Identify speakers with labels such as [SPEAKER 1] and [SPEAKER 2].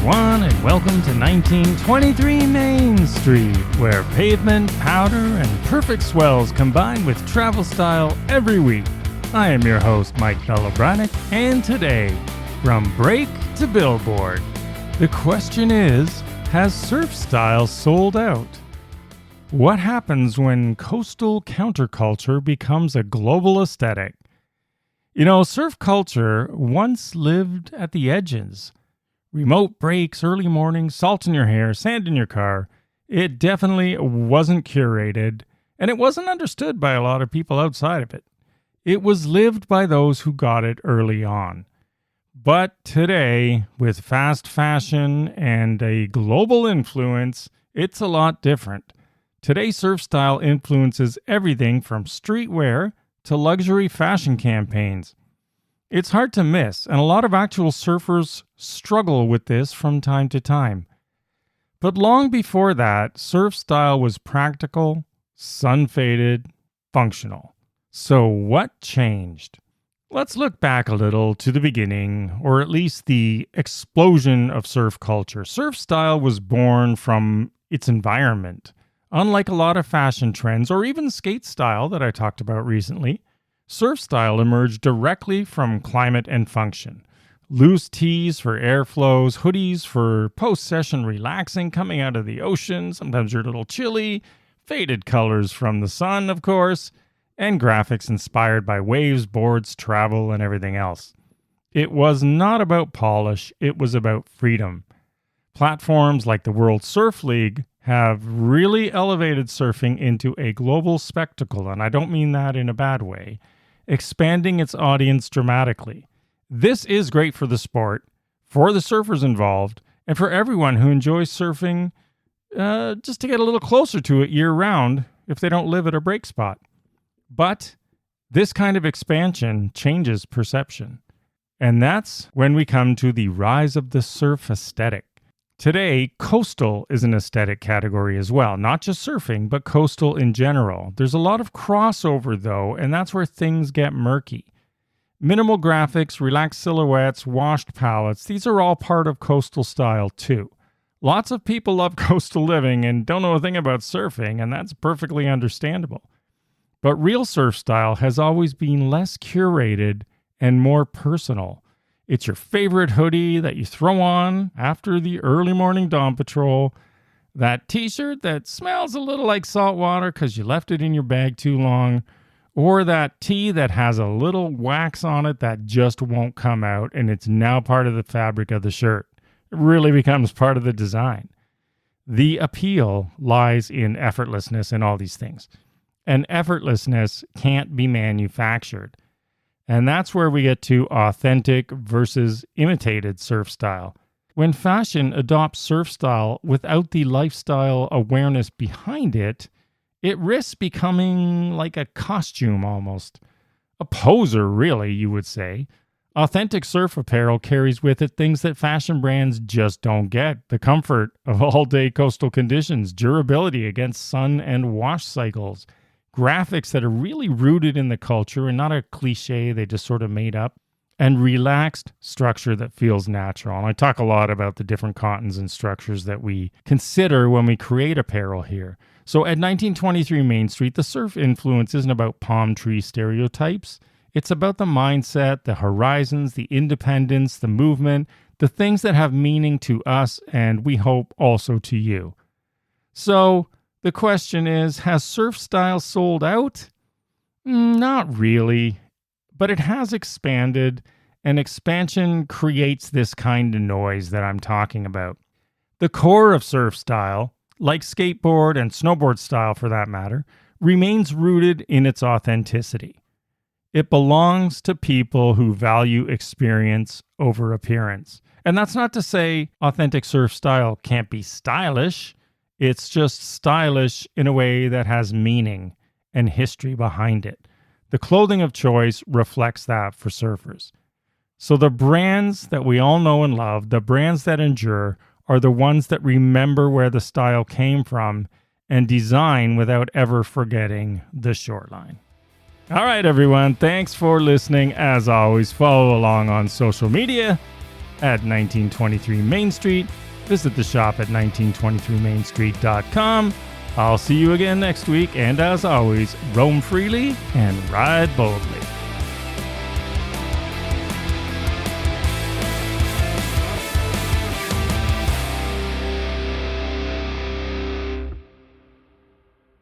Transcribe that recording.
[SPEAKER 1] everyone, and welcome to 1923 Main Street, where pavement, powder, and perfect swells combine with travel style every week. I am your host, Mike Belobradic, and today, from break to billboard, the question is, has surf style sold out? What happens when coastal counterculture becomes a global aesthetic? You know, surf culture once lived at the edges. Remote breaks, early mornings, salt in your hair, sand in your car. It definitely wasn't curated, and it wasn't understood by a lot of people outside of it. It was lived by those who got it early on. But today, with fast fashion and a global influence, it's a lot different. Today's surf style influences everything from streetwear to luxury fashion campaigns. It's hard to miss, and a lot of actual surfers struggle with this from time to time. But long before that, surf style was practical, sun-faded, functional. So what changed? Let's look back a little to the beginning, or at least the explosion of surf culture. Surf style was born from its environment. Unlike a lot of fashion trends, or even skate style that I talked about recently, surf style emerged directly from climate and function. Loose tees for airflows, hoodies for post-session relaxing coming out of the ocean, sometimes you're a little chilly, faded colors from the sun, of course, and graphics inspired by waves, boards, travel, and everything else. It was not about polish, it was about freedom. Platforms like the World Surf League have really elevated surfing into a global spectacle, and I don't mean that in a bad way, expanding its audience dramatically. This is great for the sport, for the surfers involved, and for everyone who enjoys surfing just to get a little closer to it year-round if they don't live at a break spot. But this kind of expansion changes perception. And that's when we come to the rise of the surf aesthetic. Today, coastal is an aesthetic category as well, not just surfing, but coastal in general. There's a lot of crossover, though, and that's where things get murky. Minimal graphics, relaxed silhouettes, washed palettes, these are all part of coastal style, too. Lots of people love coastal living and don't know a thing about surfing, and that's perfectly understandable. But real surf style has always been less curated and more personal. It's your favorite hoodie that you throw on after the early morning dawn patrol, that t-shirt that smells a little like salt water because you left it in your bag too long, or that tee that has a little wax on it that just won't come out and it's now part of the fabric of the shirt. It really becomes part of the design. The appeal lies in effortlessness in all these things, and effortlessness can't be manufactured. And that's where we get to authentic versus imitated surf style. When fashion adopts surf style without the lifestyle awareness behind it, it risks becoming like a costume almost. A poser, really, you would say. Authentic surf apparel carries with it things that fashion brands just don't get. The comfort of all-day coastal conditions, durability against sun and wash cycles, graphics that are really rooted in the culture and not a cliche they just sort of made up, and relaxed structure that feels natural. And I talk a lot about the different cottons and structures that we consider when we create apparel here. So at 1923 Main Street, the surf influence isn't about palm tree stereotypes. It's about the mindset, the horizons, the independence, the movement, the things that have meaning to us and we hope also to you. So the question is, has surf style sold out? Not really, but it has expanded, and expansion creates this kind of noise that I'm talking about. The core of surf style, like skateboard and snowboard style for that matter, remains rooted in its authenticity. It belongs to people who value experience over appearance. And that's not to say authentic surf style can't be stylish. It's just stylish in a way that has meaning and history behind it. The clothing of choice reflects that for surfers. So the brands that we all know and love, the brands that endure, are the ones that remember where the style came from and design without ever forgetting the shoreline. All right, everyone. Thanks for listening. As always, follow along on social media at 1923 Main Street. Visit the shop at 1923mainstreet.com. I'll see you again next week, and as always, roam freely and ride boldly.